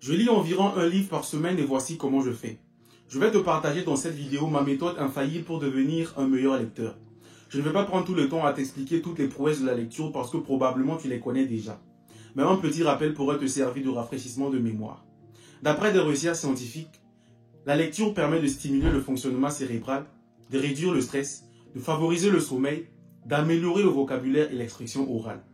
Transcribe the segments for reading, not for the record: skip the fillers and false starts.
Je lis environ un livre par semaine et voici comment je fais. Je vais te partager dans cette vidéo ma méthode infaillible pour devenir un meilleur lecteur. Je ne vais pas prendre tout le temps à t'expliquer toutes les prouesses de la lecture parce que probablement tu les connais déjà. Mais un petit rappel pourrait te servir de rafraîchissement de mémoire. D'après des recherches scientifiques, la lecture permet de stimuler le fonctionnement cérébral, de réduire le stress, de favoriser le sommeil, d'améliorer le vocabulaire et l'expression orale.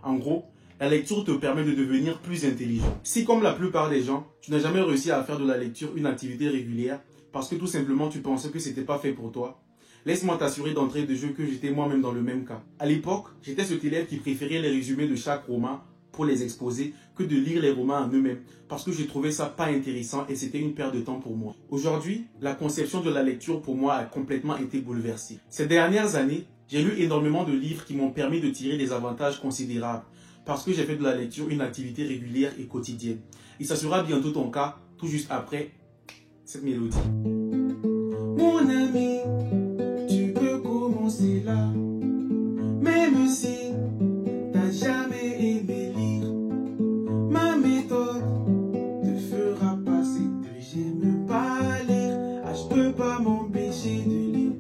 En gros, la lecture te permet de devenir plus intelligent. Si comme la plupart des gens, tu n'as jamais réussi à faire de la lecture une activité régulière parce que tout simplement tu pensais que c'était pas fait pour toi, laisse-moi t'assurer d'entrée de jeu que j'étais moi-même dans le même cas. À l'époque, j'étais cet élève qui préférait les résumés de chaque roman pour les exposer que de lire les romans en eux-mêmes parce que je trouvais ça pas intéressant et c'était une perte de temps pour moi. Aujourd'hui, la conception de la lecture pour moi a complètement été bouleversée. Ces dernières années, j'ai lu énormément de livres qui m'ont permis de tirer des avantages considérables parce que j'ai fait de la lecture une activité régulière et quotidienne. Et ça sera bientôt ton cas, tout juste après cette mélodie. Mon ami, tu peux commencer là, même si t'as jamais aimé lire. Ma méthode te fera passer de j'aime pas lire à je peux pas m'empêcher de lire.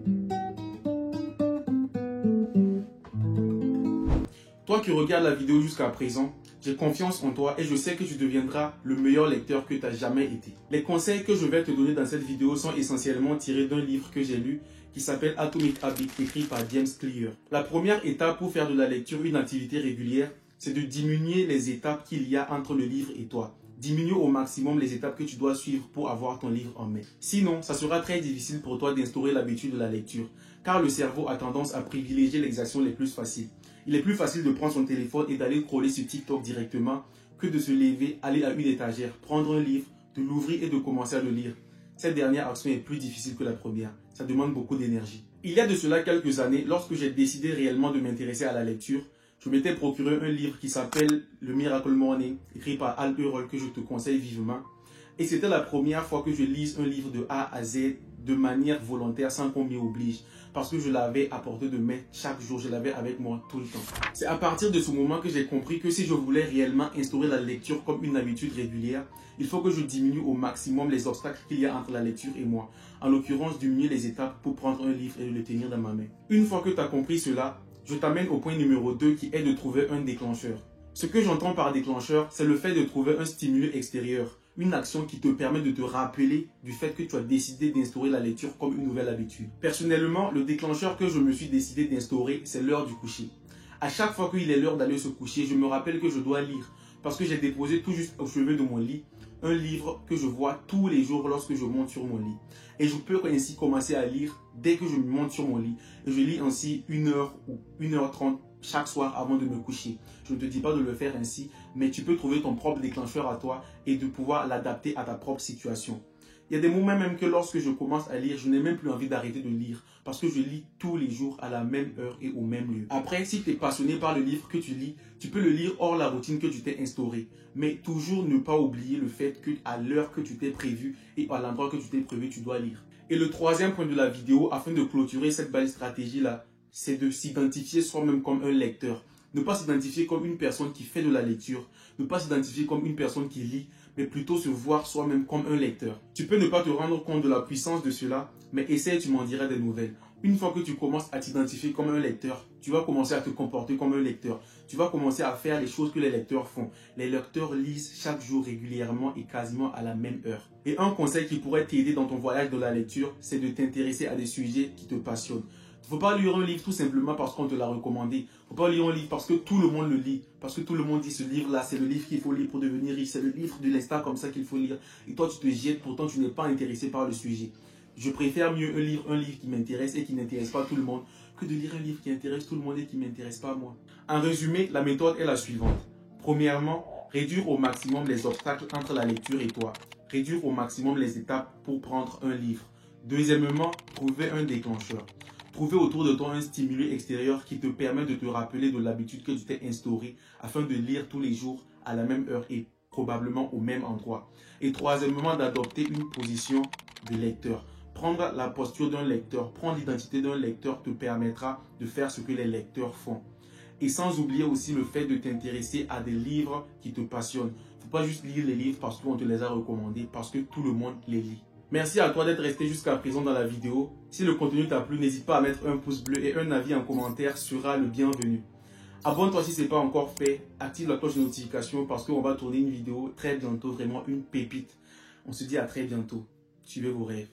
Toi qui regardes la vidéo jusqu'à présent, j'ai confiance en toi et je sais que tu deviendras le meilleur lecteur que tu n'as jamais été. Les conseils que je vais te donner dans cette vidéo sont essentiellement tirés d'un livre que j'ai lu qui s'appelle Atomic Habits, écrit par James Clear. La première étape pour faire de la lecture une activité régulière, c'est de diminuer les étapes qu'il y a entre le livre et toi. Diminue au maximum les étapes que tu dois suivre pour avoir ton livre en main. Sinon, ça sera très difficile pour toi d'instaurer l'habitude de la lecture, car le cerveau a tendance à privilégier les actions les plus faciles. Il est plus facile de prendre son téléphone et d'aller scroller sur TikTok directement que de se lever, aller à une étagère, prendre un livre, de l'ouvrir et de commencer à le lire. Cette dernière action est plus difficile que la première. Ça demande beaucoup d'énergie. Il y a de cela quelques années, lorsque j'ai décidé réellement de m'intéresser à la lecture, je m'étais procuré un livre qui s'appelle Le Miracle Morning, écrit par Hal Elrod, que je te conseille vivement. Et c'était la première fois que je lise un livre de A à Z de manière volontaire sans qu'on m'y oblige. Parce que je l'avais à portée de main chaque jour, je l'avais avec moi tout le temps. C'est à partir de ce moment que j'ai compris que si je voulais réellement instaurer la lecture comme une habitude régulière, il faut que je diminue au maximum les obstacles qu'il y a entre la lecture et moi. En l'occurrence, diminuer les étapes pour prendre un livre et le tenir dans ma main. Une fois que tu as compris cela, je t'amène au point numéro 2 qui est de trouver un déclencheur. Ce que j'entends par déclencheur, c'est le fait de trouver un stimulus extérieur. Une action qui te permet de te rappeler du fait que tu as décidé d'instaurer la lecture comme une nouvelle habitude. Personnellement, le déclencheur que je me suis décidé d'instaurer, c'est l'heure du coucher. À chaque fois qu'il est l'heure d'aller se coucher, je me rappelle que je dois lire parce que j'ai déposé tout juste au chevet de mon lit un livre que je vois tous les jours lorsque je monte sur mon lit. Et je peux ainsi commencer à lire dès que je monte sur mon lit. Et je lis ainsi 1 heure ou 1h30 chaque soir avant de me coucher. Je ne te dis pas de le faire ainsi, mais tu peux trouver ton propre déclencheur à toi et de pouvoir l'adapter à ta propre situation. Il y a des moments même que lorsque je commence à lire, je n'ai même plus envie d'arrêter de lire parce que je lis tous les jours à la même heure et au même lieu. Après, si tu es passionné par le livre que tu lis, tu peux le lire hors la routine que tu t'es instaurée. Mais toujours ne pas oublier le fait qu'à l'heure que tu t'es prévu et à l'endroit que tu t'es prévu, tu dois lire. Et le troisième point de la vidéo, afin de clôturer cette belle stratégie-là, c'est de s'identifier soi-même comme un lecteur. Ne pas s'identifier comme une personne qui fait de la lecture, ne pas s'identifier comme une personne qui lit, mais plutôt se voir soi-même comme un lecteur. Tu peux ne pas te rendre compte de la puissance de cela, mais essaie, tu m'en diras des nouvelles. Une fois que tu commences à t'identifier comme un lecteur, tu vas commencer à te comporter comme un lecteur. Tu vas commencer à faire les choses que les lecteurs font. Les lecteurs lisent chaque jour régulièrement et quasiment à la même heure. Et un conseil qui pourrait t'aider dans ton voyage de la lecture, c'est de t'intéresser à des sujets qui te passionnent. Il ne faut pas lire un livre tout simplement parce qu'on te l'a recommandé. Il ne faut pas lire un livre parce que tout le monde le lit. Parce que tout le monde dit ce livre-là, c'est le livre qu'il faut lire pour devenir riche. C'est le livre de l'instant comme ça qu'il faut lire. Et toi, tu te jettes, pourtant tu n'es pas intéressé par le sujet. Je préfère mieux un livre qui m'intéresse et qui n'intéresse pas tout le monde que de lire un livre qui intéresse tout le monde et qui ne m'intéresse pas moi. En résumé, la méthode est la suivante. Premièrement, réduire au maximum les obstacles entre la lecture et toi. Réduire au maximum les étapes pour prendre un livre. Deuxièmement, trouver un déclencheur. Trouver autour de toi un stimulus extérieur qui te permet de te rappeler de l'habitude que tu t'es instaurée afin de lire tous les jours à la même heure et probablement au même endroit. Et troisièmement, d'adopter une position de lecteur. Prendre la posture d'un lecteur, prendre l'identité d'un lecteur te permettra de faire ce que les lecteurs font. Et sans oublier aussi le fait de t'intéresser à des livres qui te passionnent. pas juste lire les livres parce qu'on te les a recommandés, parce que tout le monde les lit. Merci à toi d'être resté jusqu'à présent dans la vidéo. Si le contenu t'a plu, n'hésite pas à mettre un pouce bleu et un avis en commentaire sera le bienvenu. Abonne-toi si ce n'est pas encore fait, active la cloche de notification parce qu'on va tourner une vidéo très bientôt, vraiment une pépite. On se dit à très bientôt. Suivez vos rêves.